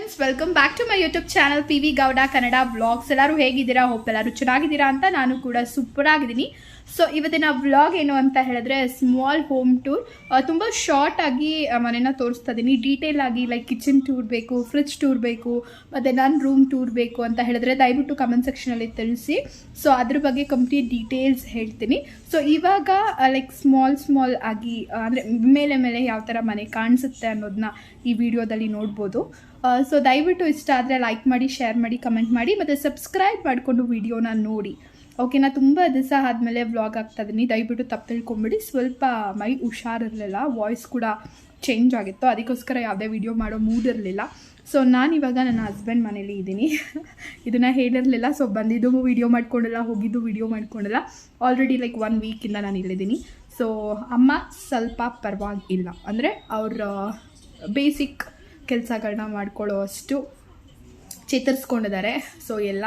Friends, welcome back to my YouTube channel PV Gowda Kannada blogs. ಎಲ್ಲರೂ ಹೇಗಿದ್ದೀರಾ? Hope ಎಲ್ಲರೂ ಚೆನ್ನಾಗಿದ್ದೀರಾ ಅಂತ. ನಾನು ಕೂಡ ಸೂಪರ್ ಆಗಿದ್ದೀನಿ. ಸೊ ಇವತ್ತಿನ ವ್ಲಾಗ್ ಏನು ಅಂತ ಹೇಳಿದ್ರೆ ಸ್ಮಾಲ್ ಹೋಮ್ ಟೂರ್. ತುಂಬ ಶಾರ್ಟ್ ಆಗಿ ಮನೇನ ತೋರಿಸ್ತಾ ಇದ್ದೀನಿ. ಡೀಟೇಲ್ ಆಗಿ ಲೈಕ್ ಕಿಚನ್ ಟೂರ್ ಬೇಕು, ಫ್ರಿಡ್ಜ್ ಟೂರ್ ಬೇಕು, ಮತ್ತು ನನ್ನ ರೂಮ್ ಟೂರ್ ಬೇಕು ಅಂತ ಹೇಳಿದ್ರೆ ದಯವಿಟ್ಟು ಕಮೆಂಟ್ ಸೆಕ್ಷನಲ್ಲಿ ತಿಳಿಸಿ. ಸೊ ಅದ್ರ ಬಗ್ಗೆ ಕಂಪ್ಲೀಟ್ ಡೀಟೇಲ್ಸ್ ಹೇಳ್ತೀನಿ. ಸೊ ಇವಾಗ ಲೈಕ್ ಸ್ಮಾಲ್ ಆಗಿ ಅಂದರೆ ಮೇಲೆ ಯಾವ ಥರ ಮನೆ ಕಾಣಿಸುತ್ತೆ ಅನ್ನೋದನ್ನ ಈ ವಿಡಿಯೋದಲ್ಲಿ ನೋಡ್ಬೋದು. ಸೊ ದಯವಿಟ್ಟು ಇಷ್ಟ ಆದರೆ ಲೈಕ್ ಮಾಡಿ, ಶೇರ್ ಮಾಡಿ, ಕಮೆಂಟ್ ಮಾಡಿ, ಮತ್ತು ಸಬ್ಸ್ಕ್ರೈಬ್ ಮಾಡಿಕೊಂಡು ವಿಡಿಯೋನ ನೋಡಿ. ಓಕೆನಾ? ತುಂಬ ದಿವಸ ಆದಮೇಲೆ ವ್ಲಾಗ್ ಆಗ್ತಾಯಿದ್ದೀನಿ. ದಯವಿಟ್ಟು ತಪ್ಪು ತಿಳ್ಕೊಂಬಿಡಿ. ಸ್ವಲ್ಪ ಮೈ ಹುಷಾರಿರಲಿಲ್ಲ, ವಾಯ್ಸ್ ಕೂಡ ಚೇಂಜ್ ಆಗಿತ್ತು, ಅದಕ್ಕೋಸ್ಕರ ಯಾವುದೇ ವಿಡಿಯೋ ಮಾಡೋ ಮೂಡ್ ಇರಲಿಲ್ಲ. ಸೊ ನಾನಿವಾಗ ನನ್ನ ಹಸ್ಬೆಂಡ್ ಮನೇಲಿ ಇದ್ದೀನಿ. ಇದನ್ನು ಹೇಳಿರಲಿಲ್ಲ. ಸೊ ಬಂದಿದ್ದು ವಿಡಿಯೋ ಮಾಡ್ಕೊಂಡಿಲ್ಲ, ಹೋಗಿದ್ದು ವಿಡಿಯೋ ಮಾಡ್ಕೊಂಡಿಲ್ಲ. ಆಲ್ರೆಡಿ ಲೈಕ್ 1 ವೀಕಿಂದ ನಾನು ಇಲ್ಲಿದ್ದೀನಿ. ಸೊ ಅಮ್ಮ ಸ್ವಲ್ಪ ಪರವಾಗಿಲ್ಲ, ಅಂದರೆ ಅವ್ರ ಬೇಸಿಕ್ ಕೆಲಸಗಳನ್ನ ಮಾಡ್ಕೊಳ್ಳೋ ಅಷ್ಟು ಚೇತರಿಸ್ಕೊಂಡಿದ್ದಾರೆ. ಸೊ ಎಲ್ಲ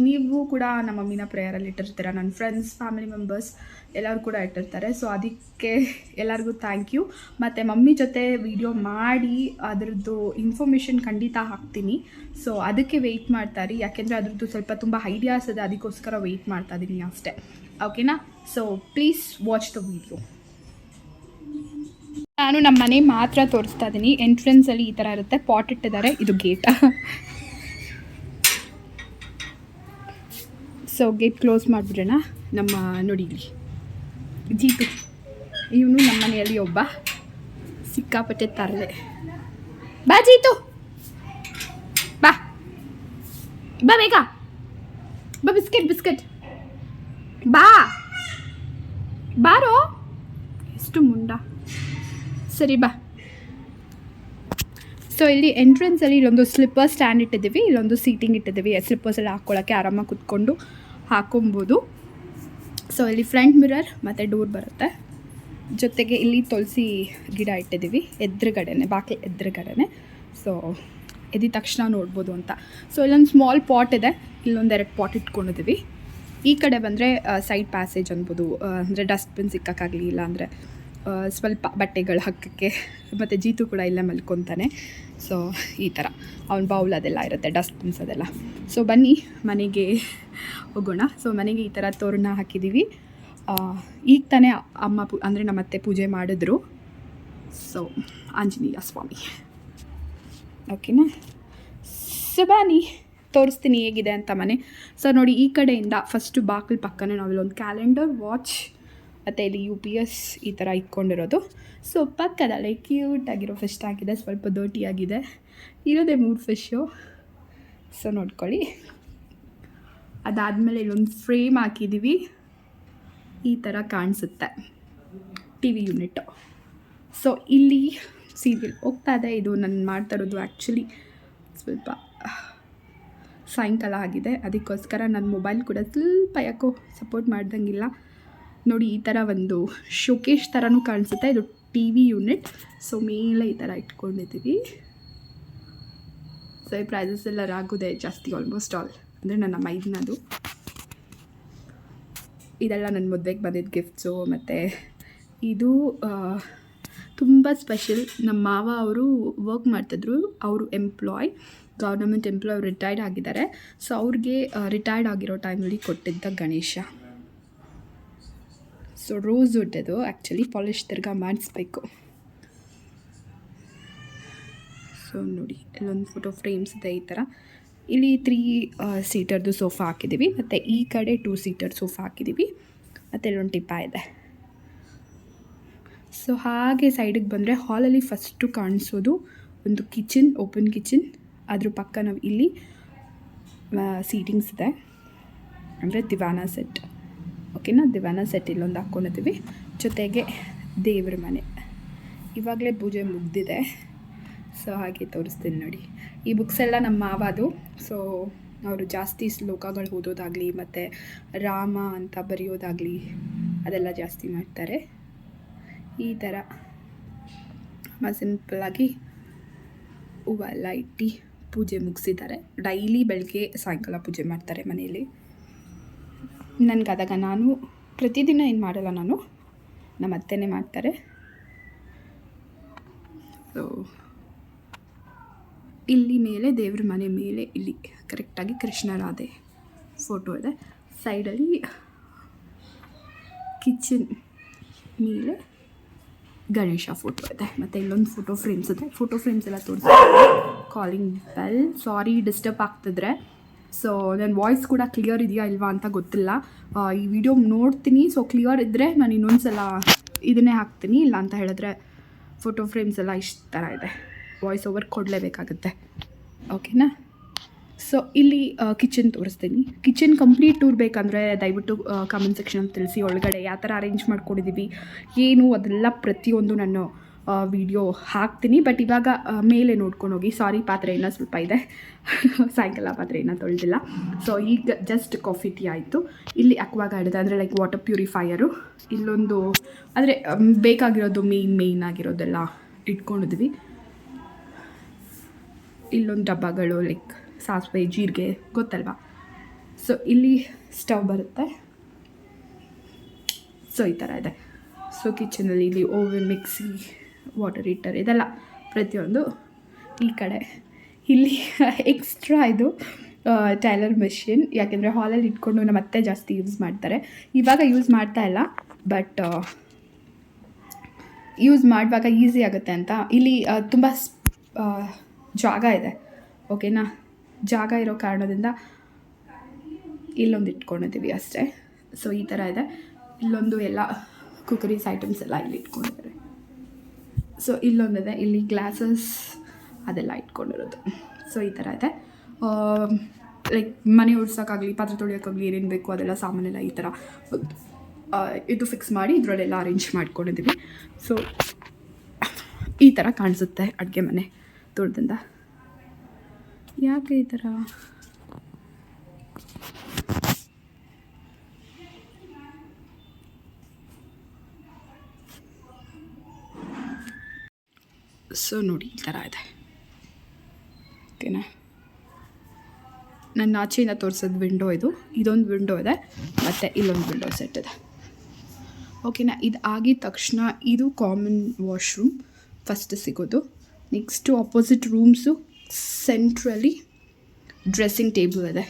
ನೀವು ಕೂಡ ನಮ್ಮ ಮಮ್ಮಿನ ಪ್ರೇಯರಲ್ಲಿ ಇಟ್ಟಿರ್ತೀರ, ನನ್ನ ಫ್ರೆಂಡ್ಸ್, ಫ್ಯಾಮಿಲಿ ಮೆಂಬರ್ಸ್ ಎಲ್ಲರೂ ಕೂಡ ಇಟ್ಟಿರ್ತಾರೆ. ಸೊ ಅದಕ್ಕೆ ಎಲ್ಲರಿಗೂ ಥ್ಯಾಂಕ್ ಯು. ಮತ್ತು ಮಮ್ಮಿ ಜೊತೆ ವಿಡಿಯೋ ಮಾಡಿ ಅದರದ್ದು ಇನ್ಫಾರ್ಮೇಷನ್ ಖಂಡಿತ ಹಾಕ್ತೀನಿ. ಸೊ ಅದಕ್ಕೆ ವೆಯ್ಟ್ ಮಾಡ್ತಾರೆ, ಯಾಕೆಂದರೆ ಅದ್ರದ್ದು ಸ್ವಲ್ಪ ತುಂಬ ಐಡಿಯಾಸ್ ಇದೆ, ಅದಕ್ಕೋಸ್ಕರ ವೆಯ್ಟ್ ಮಾಡ್ತಾ ಇದ್ದೀನಿ ಅಷ್ಟೇ. ಓಕೆನಾ? So please watch the video. ನಾನು ನಮ್ಮ ಮನೆ ಮಾತ್ರ ತೋರಿಸ್ತಾ ಇದ್ದೀನಿ. ಎಂಟ್ರೆನ್ಸಲ್ಲಿ ಈ ಥರ ಇರುತ್ತೆ, ಪಾಟ್ ಇಟ್ಟಿದ್ದಾರೆ, ಇದು ಗೇಟ್. ಸೊ ಗೇಟ್ ಕ್ಲೋಸ್ ಮಾಡಿಬಿಡೋಣ. ನಮ್ಮ ನೋಡಿ ಇಲ್ಲಿ ಜೀತು, ಇವನು ನಮ್ಮ ಮನೆಯಲ್ಲಿ ಒಬ್ಬ ಸಿಕ್ಕಾಪಟ್ಟೆ ತರಲೆ. ಬಾ ಜೀತು, ಬಾ ಬಾ ಬೇಗ ಬಾ, ಬಿಸ್ಕೆಟ್ ಬಾರೋ, ಎಷ್ಟು ಮುಂಡ. ಸರಿ ಬಾ. ಸೊ ಇಲ್ಲಿ ಎಂಟ್ರೆನ್ಸಲ್ಲಿ ಇಲ್ಲೊಂದು ಸ್ಲಿಪ್ಪರ್ ಸ್ಟ್ಯಾಂಡ್ ಇಟ್ಟಿದ್ದೀವಿ, ಇಲ್ಲೊಂದು ಸೀಟಿಂಗ್ ಇಟ್ಟಿದ್ದೀವಿ. ಸ್ಲಿಪ್ಪರ್ಸ್ ಎಲ್ಲ ಹಾಕ್ಕೊಳ್ಳೋಕ್ಕೆ ಆರಾಮಾಗಿ ಕುತ್ಕೊಂಡು ಹಾಕೊಬೋದು. ಸೊ ಇಲ್ಲಿ ಫ್ರಂಟ್ ಮಿರರ್ ಮತ್ತು ಡೋರ್ ಬರುತ್ತೆ. ಜೊತೆಗೆ ಇಲ್ಲಿ ತುಳಸಿ ಗಿಡ ಇಟ್ಟಿದ್ದೀವಿ ಎದುರುಗಡೆನೆ, ಬಾಗಿಲು ಎದುರುಗಡೆನೆ. ಸೊ ಎದ್ದ ತಕ್ಷಣ ನೋಡ್ಬೋದು ಅಂತ. ಸೊ ಇಲ್ಲೊಂದು ಸ್ಮಾಲ್ ಪಾಟ್ ಇದೆ, ಇಲ್ಲೊಂದೆರಡು ಪಾಟ್ ಇಟ್ಕೊಂಡಿದ್ದೀವಿ. ಈ ಕಡೆ ಬಂದರೆ ಸೈಡ್ ಪ್ಯಾಸೇಜ್ ಅನ್ಬೋದು, ಅಂದರೆ ಡಸ್ಟ್ಬಿನ್ ಸಿಕ್ಕೋಕ್ಕಾಗಲಿ, ಇಲ್ಲ ಅಂದರೆ ಸ್ವಲ್ಪ ಬಟ್ಟೆಗಳು ಹಾಕೋಕ್ಕೆ. ಮತ್ತು ಜೀತು ಕೂಡ ಇಲ್ಲೇ ಮಲ್ಕೊತಾನೆ. ಸೊ ಈ ಥರ ಅವ್ನ ಬೌಲ್ ಅದೆಲ್ಲ ಇರುತ್ತೆ, ಡಸ್ಟ್ಬಿನ್ಸ್ ಅದೆಲ್ಲ. ಸೊ ಬನ್ನಿ ಮನೆಗೆ ಹೋಗೋಣ. ಸೊ ಮನೆಗೆ ಈ ಥರ ತೋರಣ ಹಾಕಿದ್ದೀವಿ. ಈಗ ತಾನೇ ಅಮ್ಮ ಅಂದರೆ ನಮ್ಮತ್ತೆ ಪೂಜೆ ಮಾಡಿದ್ರು. ಸೊ ಆಂಜನೇಯ ಸ್ವಾಮಿ. ಓಕೆನಾ? ಸೊ ಬನ್ನಿ ತೋರಿಸ್ತೀನಿ ಹೇಗಿದೆ ಅಂತ ಮನೆ. ಸೊ ನೋಡಿ, ಈ ಕಡೆಯಿಂದ ಫಸ್ಟು ಬಾಗಿಲು ಪಕ್ಕನೇ ನಾವಿಲ್ಲೊಂದು ಕ್ಯಾಲೆಂಡರ್, ವಾಚ್ ಮತ್ತು ಇಲ್ಲಿ UPS ಈ ಥರ ಇಟ್ಕೊಂಡಿರೋದು. ಸೊ ಪಕ್ಕದಲ್ಲೇ ಕ್ಯೂಟಾಗಿರೋ ಫಿಶ್ ಆಗಿದೆ, ಸ್ವಲ್ಪ ದೋಟಿಯಾಗಿದೆ, ಇರೋದೇ 3 ಫಿಶ್ಶು. ಸೊ ನೋಡ್ಕೊಳ್ಳಿ. ಅದಾದಮೇಲೆ ಇಲ್ಲೊಂದು ಫ್ರೇಮ್ ಹಾಕಿದ್ದೀವಿ, ಈ ಥರ ಕಾಣಿಸುತ್ತೆ, TV ಯೂನಿಟ್ಟು. ಸೊ ಇಲ್ಲಿ ಸೀರಿಯಲ್ ಹೋಗ್ತಾ ಇದೆ. ಇದು ನಾನು ಮಾಡ್ತಾ ಇರೋದು ಆ್ಯಕ್ಚುಲಿ ಸ್ವಲ್ಪ ಸಾಯಂಕಾಲ ಆಗಿದೆ, ಅದಕ್ಕೋಸ್ಕರ ನನ್ನ ಮೊಬೈಲ್ ಕೂಡ ಸ್ವಲ್ಪ ಯಾಕೋ ಸಪೋರ್ಟ್ ಮಾಡ್ದಂಗಿಲ್ಲ. ನೋಡಿ, ಈ ಥರ ಒಂದು ಶೋಕೇಶ್ ಥರನೂ ಕಾಣಿಸುತ್ತೆ. ಇದು TV ಯೂನಿಟ್. ಸೊ ಮೇಲೆ ಈ ಥರ ಇಟ್ಕೊಂಡಿದ್ದೀವಿ. ಸೊ ಈ ಪ್ರೈಸಸ್ ಎಲ್ಲ ಆಗೋದೆ ಜಾಸ್ತಿ, ಆಲ್ಮೋಸ್ಟ್ ಆಲ್. ಅಂದರೆ ನನ್ನ ಮೈದಿನದು. ಇದೆಲ್ಲ ನನ್ನ ಮದುವೆಗೆ ಬಂದಿದ್ದ ಗಿಫ್ಟ್ಸು. ಮತ್ತು ಇದು ತುಂಬ ಸ್ಪೆಷಲ್. ನಮ್ಮ ಮಾವ ಅವರು ವರ್ಕ್ ಮಾಡ್ತಿದ್ರು, ಅವರು ಗೌರ್ಮೆಂಟ್ ಎಂಪ್ಲಾಯ್, ಅವ್ರು ರಿಟೈರ್ಡ್ ಆಗಿದ್ದಾರೆ. ಸೊ ಅವ್ರಿಗೆ ರಿಟೈರ್ಡ್ ಆಗಿರೋ ಟೈಮಲ್ಲಿ ಕೊಟ್ಟಿದ್ದ ಗಣೇಶ. ಸೊ ರೋಸ್ ವುಡ್ ಅದು, ಆ್ಯಕ್ಚುಲಿ ಪಾಲಿಶ್ ತಿರ್ಗಾ ಮಾಡಿಸ್ಬೇಕು. ಸೊ ನೋಡಿ, ಇಲ್ಲೊಂದು ಫೋಟೋ ಫ್ರೇಮ್ಸ್ ಇದೆ ಈ ಥರ. ಇಲ್ಲಿ 3 ಸೀಟರ್ದು ಸೋಫಾ ಹಾಕಿದ್ದೀವಿ, ಮತ್ತು ಈ ಕಡೆ 2 ಸೀಟರ್ ಸೋಫಾ ಹಾಕಿದ್ದೀವಿ, ಮತ್ತು ಇಲ್ಲೊಂದು ಟಿಪ್ಪ ಇದೆ. ಸೊ ಹಾಗೆ ಸೈಡಿಗೆ ಬಂದರೆ ಹಾಲಲ್ಲಿ ಫಸ್ಟು ಕಾಣಿಸೋದು ಒಂದು ಕಿಚನ್, ಓಪನ್ ಕಿಚನ್. ಅದ್ರ ಪಕ್ಕ ನಾವು ಇಲ್ಲಿ ಸೀಟಿಂಗ್ಸ್ ಇದೆ, ಅಂದರೆ ದಿವಾನ ಸೆಟ್. ಓಕೆನಾ? ದಿವಾನ ಸೆಟ್ ಇಲ್ಲೊಂದು ಹಾಕ್ಕೊಂಡಿದ್ದೀವಿ. ಜೊತೆಗೆ ದೇವ್ರ ಮನೆ. ಇವಾಗಲೇ ಪೂಜೆ ಮುಗ್ದಿದೆ. ಸೊ ಹಾಗೆ ತೋರಿಸ್ತೀನಿ ನೋಡಿ. ಈ ಬುಕ್ಸ್ ಎಲ್ಲ ನಮ್ಮ ಮಾವದು. ಸೊ ಅವರು ಜಾಸ್ತಿ ಶ್ಲೋಕಗಳು ಓದೋದಾಗಲಿ, ಮತ್ತು ರಾಮ ಅಂತ ಬರೆಯೋದಾಗಲಿ ಅದೆಲ್ಲ ಜಾಸ್ತಿ ಮಾಡ್ತಾರೆ. ಈ ಥರ ಸಿಂಪಲ್ಲಾಗಿ ಹೂವೆಲ್ಲ ಇಟ್ಟು ಪೂಜೆ ಮುಗಿಸಿದ್ದಾರೆ. ಡೈಲಿ ಬೆಳಗ್ಗೆ ಸಾಯಂಕಾಲ ಪೂಜೆ ಮಾಡ್ತಾರೆ ಮನೆಯಲ್ಲಿ. ನನಗಾದಾಗ ನಾನು ಪ್ರತಿದಿನ ಏನು ಮಾಡಲ್ಲ, ನಮ್ಮ ಅತ್ತೆನೇ ಮಾಡ್ತಾರೆ. ಸೊ ಇಲ್ಲಿ ಮೇಲೆ ದೇವ್ರ ಮನೆ ಮೇಲೆ ಇಲ್ಲಿ ಕರೆಕ್ಟಾಗಿ ಕೃಷ್ಣ ರಾಧೆ ಫೋಟೋ ಇದೆ. ಸೈಡಲ್ಲಿ ಕಿಚನ್ ಮೇಲೆ ಗಣೇಶ ಫೋಟೋ ಇದೆ. ಮತ್ತು ಇಲ್ಲೊಂದು ಫೋಟೋ ಫ್ರೇಮ್ಸ್ ಇದೆ. ಫೋಟೋ ಫ್ರೇಮ್ಸ್ ಎಲ್ಲ ತೋರಿಸ್ತೀನಿ. ಕಾಲಿಂಗ್ ಬೆಲ್, ಸಾರಿ ಡಿಸ್ಟರ್ಬ್ ಆಗ್ತಿದ್ರೆ. ಸೊ ನನ್ನ ವಾಯ್ಸ್ ಕೂಡ ಕ್ಲಿಯರ್ ಇದೆಯಾ ಇಲ್ವಾ ಅಂತ ಗೊತ್ತಿಲ್ಲ. ಈ ವಿಡಿಯೋ ನೋಡ್ತೀನಿ. ಸೊ ಕ್ಲಿಯರ್ ಇದ್ದರೆ ನಾನು ಇನ್ನೊಂದು ಸಲ ಇದನ್ನೇ ಹಾಕ್ತೀನಿ. ಇಲ್ಲ ಅಂತ ಹೇಳಿದ್ರೆ ಫೋಟೋ ಫ್ರೇಮ್ಸ್ ಎಲ್ಲ ಇಷ್ಟು ಥರ ಇದೆ. ವಾಯ್ಸ್ ಓವರ್ ಕೊಡಲೇಬೇಕಾಗುತ್ತೆ. ಓಕೆನಾ? ಸೊ ಇಲ್ಲಿ ಕಿಚನ್ ತೋರಿಸ್ತೀನಿ. ಕಿಚನ್ ಕಂಪ್ಲೀಟ್ ಟೂರ್ ಬೇಕಂದರೆ ದಯವಿಟ್ಟು ಕಮೆಂಟ್ ಸೆಕ್ಷನಲ್ಲಿ ತಿಳಿಸಿ. ಒಳಗಡೆ ಯಾವ ಥರ ಅರೇಂಜ್ ಮಾಡ್ಕೊಂಡಿದ್ದೀವಿ ಏನು ಅದೆಲ್ಲ ಪ್ರತಿಯೊಂದು ನಾನು ವಿಡಿಯೋ ಹಾಕ್ತೀನಿ. ಬಟ್ ಇವಾಗ ಮೇಲೆ ನೋಡ್ಕೊಂಡು ಹೋಗಿ. ಸಾರಿ, ಪಾತ್ರೆ ಇನ್ನೂ ಸ್ವಲ್ಪ ಇದೆ. ಸಾಯಂಕಾಲ ಪಾತ್ರೆ ಇನ್ನೂ ತೊಳೆದಿಲ್ಲ. ಸೊ ಈಗ ಜಸ್ಟ್ ಕಾಫಿ ಟೀ ಆಯಿತು. ಇಲ್ಲಿ ಅಕ್ವಾಗಾರ್ಡ್ ಅಂದರೆ ಲೈಕ್ ವಾಟರ್ ಪ್ಯೂರಿಫೈಯರು. ಇಲ್ಲೊಂದು ಅಂದರೆ ಬೇಕಾಗಿರೋದು ಮೇಯ್ನ್ ಆಗಿರೋದೆಲ್ಲ ಇಟ್ಕೊಂಡಿದ್ವಿ. ಇಲ್ಲೊಂದು ಡಬ್ಬಗಳು ಲೈಕ್ ಸಾಸಿವೆ, ಜೀರಿಗೆ, ಗೊತ್ತಲ್ವಾ? ಸೊ ಇಲ್ಲಿ ಸ್ಟವ್ ಬರುತ್ತೆ. ಸೊ ಈ ಥರ ಇದೆ. ಸೊ ಕಿಚನಲ್ಲಿ ಇಲ್ಲಿ ಓವನ್, ಮಿಕ್ಸಿ, ವಾಟರ್ ಹೀಟರ್ ಇದೆಲ್ಲ ಪ್ರತಿಯೊಂದು. ಈ ಕಡೆ ಇಲ್ಲಿ ಎಕ್ಸ್ಟ್ರಾ ಇದು ಟೈಲರ್ ಮೆಷಿನ್. ಯಾಕೆಂದರೆ ಹಾಲಲ್ಲಿ ಇಟ್ಕೊಂಡು ನಮ್ಮ ಅತ್ತೆ ಜಾಸ್ತಿ ಯೂಸ್ ಮಾಡ್ತಾರೆ. ಇವಾಗ ಯೂಸ್ ಮಾಡ್ತಾ ಇಲ್ಲ, ಬಟ್ ಯೂಸ್ ಮಾಡುವಾಗ ಈಸಿ ಆಗುತ್ತೆ ಅಂತ ಇಲ್ಲಿ ತುಂಬ ಜಾಗ ಇದೆ. ಓಕೆನಾ? ಜಾಗ ಇರೋ ಕಾರಣದಿಂದ ಇಲ್ಲೊಂದು ಇಟ್ಕೊಂಡಿದ್ದೀವಿ ಅಷ್ಟೇ. ಸೊ ಈ ಥರ ಇದೆ. ಇಲ್ಲೊಂದು ಎಲ್ಲ ಕುಕ್ಕರೀಸ್ ಐಟಮ್ಸ್ ಎಲ್ಲ ಇಲ್ಲಿ ಇಟ್ಕೊಂಡಿದ್ದಾರೆ. ಸೊ ಇಲ್ಲೊಂದಿದೆ, ಇಲ್ಲಿ ಗ್ಲಾಸಸ್ ಅದೆಲ್ಲ ಇಟ್ಕೊಂಡಿರೋದು. ಸೊ ಈ ಥರ ಇದೆ. ಲೈಕ್ ಮನೆ ಒಡ್ಸೋಕ್ಕಾಗಲಿ, ಪಾತ್ರೆ ತೊಳೆಯೋಕ್ಕಾಗಲಿ, ಏನೇನು ಬೇಕು ಅದೆಲ್ಲ ಸಾಮಾನೆಲ್ಲ ಈ ಥರ ಇದು ಫಿಕ್ಸ್ ಮಾಡಿ ಇದರಲ್ಲೆಲ್ಲ ಅರೇಂಜ್ ಮಾಡ್ಕೊಂಡಿದ್ದೀವಿ. ಸೊ ಈ ಥರ ಕಾಣಿಸುತ್ತೆ ಅಡುಗೆ ಮನೆ ದೊಡ್ಡದಿಂದ. ಯಾಕೆ ಈ ಥರ? ಸೊ ನೋಡಿ ಈ ಥರ ಇದೆ. ಓಕೆನಾ? ನನ್ನ ಆಚೆಯಿಂದ ತೋರಿಸೋದು ವಿಂಡೋ ಇದು. ಇದೊಂದು ವಿಂಡೋ ಇದೆ ಮತ್ತು ಇಲ್ಲೊಂದು ವಿಂಡೋ ಸೆಟ್ ಇದೆ. ಓಕೆನಾ? ಇದು ಆಗಿದ ತಕ್ಷಣ ಇದು ಕಾಮನ್ ವಾಶ್ರೂಮ್ ಫಸ್ಟ್ ಸಿಗೋದು. ನೆಕ್ಸ್ಟು ಆಪೋಸಿಟ್ ರೂಮ್ಸು ಸೆಂಟ್ರಲ್ಲಿ ಡ್ರೆಸ್ಸಿಂಗ್ ಟೇಬಲ್ ಇದೆ.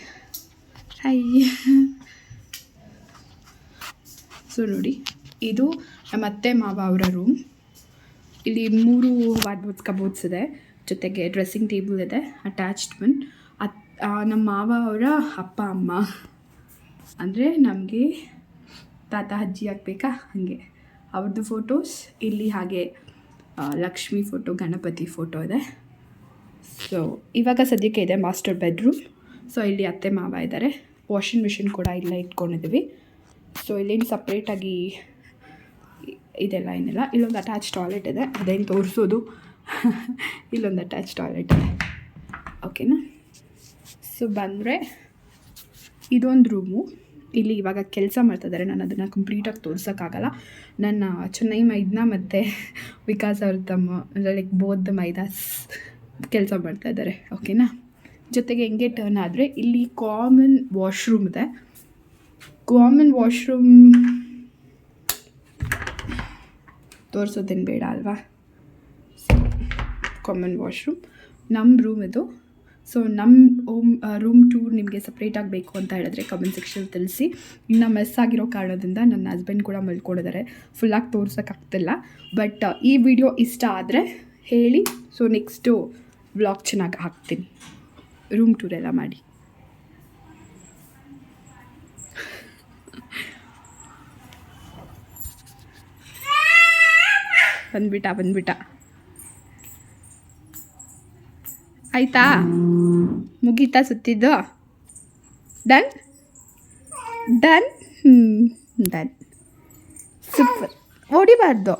ಸೊ ನೋಡಿ, ಇದು ನಮ್ಮ ಅತ್ತೆ ಮಾವ ಅವರ ರೂಮ್. ಇಲ್ಲಿ 3 ವಾರ್ಡ್ರೋಬ್ಸ್, ಕಬೋರ್ಡ್ಸ್ ಇದೆ, ಜೊತೆಗೆ ಡ್ರೆಸ್ಸಿಂಗ್ ಟೇಬಲ್ ಇದೆ ಅಟ್ಯಾಚ್ಡ್ ಒನ್. ನಮ್ಮ ಮಾವ ಅವರ ಅಪ್ಪ ಅಮ್ಮ ಅಂದರೆ ನಮಗೆ ತಾತ ಅಜ್ಜಿ ಆಗಬೇಕಾ ಹಾಗೆ ಅವ್ರದ್ದು ಫೋಟೋಸ್ ಇಲ್ಲಿ. ಹಾಗೆ ಲಕ್ಷ್ಮಿ ಫೋಟೋ, ಗಣಪತಿ ಫೋಟೋ ಇದೆ. ಸೊ ಇವಾಗ ಸದ್ಯಕ್ಕೆ ಇದೆ ಮಾಸ್ಟರ್ ಬೆಡ್ರೂಮ್. ಸೊ ಇಲ್ಲಿ ಅತ್ತೆ ಮಾವ ಇದ್ದಾರೆ. ವಾಷಿಂಗ್ ಮಿಷಿನ್ ಕೂಡ ಇಲ್ಲೇ ಇಟ್ಕೊಂಡಿದ್ದೀವಿ. ಸೊ ಇಲ್ಲೇನು ಸಪ್ರೇಟಾಗಿ ಇದೆಲ್ಲ ಏನಿಲ್ಲ. ಇಲ್ಲೊಂದು ಅಟ್ಯಾಚ್ ಟಾಯ್ಲೆಟ್ ಇದೆ, ಅದೇನು ತೋರಿಸೋದು. ಇಲ್ಲೊಂದು ಅಟ್ಯಾಚ್ ಟಾಯ್ಲೆಟ್ ಇದೆ. ಓಕೆನಾ? ಸೊ ಬಂದರೆ ಇದೊಂದು ರೂಮು. ಇಲ್ಲಿ ಇವಾಗ ಕೆಲಸ ಮಾಡ್ತಾಯಿದ್ದಾರೆ. ನಾನು ಅದನ್ನು ಕಂಪ್ಲೀಟಾಗಿ ತೋರ್ಸೋಕ್ಕಾಗಲ್ಲ. ನನ್ನ ಚೆನ್ನೈ ಮೈದನ ಮತ್ತು ವಿಕಾಸ್ ಅವ್ರ ತಮ್ಮ ಅಂದರೆ ಲೈಕ್ ಬೋತ್ ಮೈದಾಸ್ ಕೆಲಸ ಮಾಡ್ತಾಯಿದ್ದಾರೆ. ಓಕೆನಾ? ಜೊತೆಗೆ ಹೆಂಗೆ ಟರ್ನ್ ಆದರೆ ಇಲ್ಲಿ ಕಾಮನ್ ವಾಶ್ರೂಮ್ ಇದೆ. ಕಾಮನ್ ವಾಶ್ರೂಮ್ ತೋರಿಸೋದೇನು ಬೇಡ ಅಲ್ವಾ? ಕಾಮನ್ ವಾಶ್ರೂಮ್ ನಮ್ಮ ರೂಮ್ ಇದು. ಸೊ ನಮ್ಮ ರೂಮ್ ಟೂರ್ ನಿಮಗೆ ಸಪ್ರೇಟಾಗಿ ಬೇಕು ಅಂತ ಹೇಳಿದ್ರೆ ಕಮೆಂಟ್ ಸೆಕ್ಷನ್ ತಿಳಿಸಿ. ಇನ್ನು ಮೆಸ್ ಆಗಿರೋ ಕಾರಣದಿಂದ ನನ್ನ ಹಸ್ಬೆಂಡ್ ಕೂಡ ಮಲ್ಕೊಂಡಿದ್ದಾರೆ, ಫುಲ್ಲಾಗಿ ತೋರ್ಸೋಕ್ಕಾಗ್ತಿಲ್ಲ. ಬಟ್ ಈ ವಿಡಿಯೋ ಇಷ್ಟ ಆದರೆ ಹೇಳಿ. ಸೊ ನೆಕ್ಸ್ಟು ವ್ಲಾಗ್ ಚೆನ್ನಾಗಿ ಹಾಕ್ತೀನಿ, ರೂಮ್ ಟೂರ್ ಎಲ್ಲ ಮಾಡಿ. ಬಂದ್ಬಿಟ್ಟ ಆಯಿತಾ? ಮುಗೀತಾ ಸುತ್ತಿದ್ದು? Done done done. ಸೂಪರ್. ಹೊಡಿಬಾರ್ದು.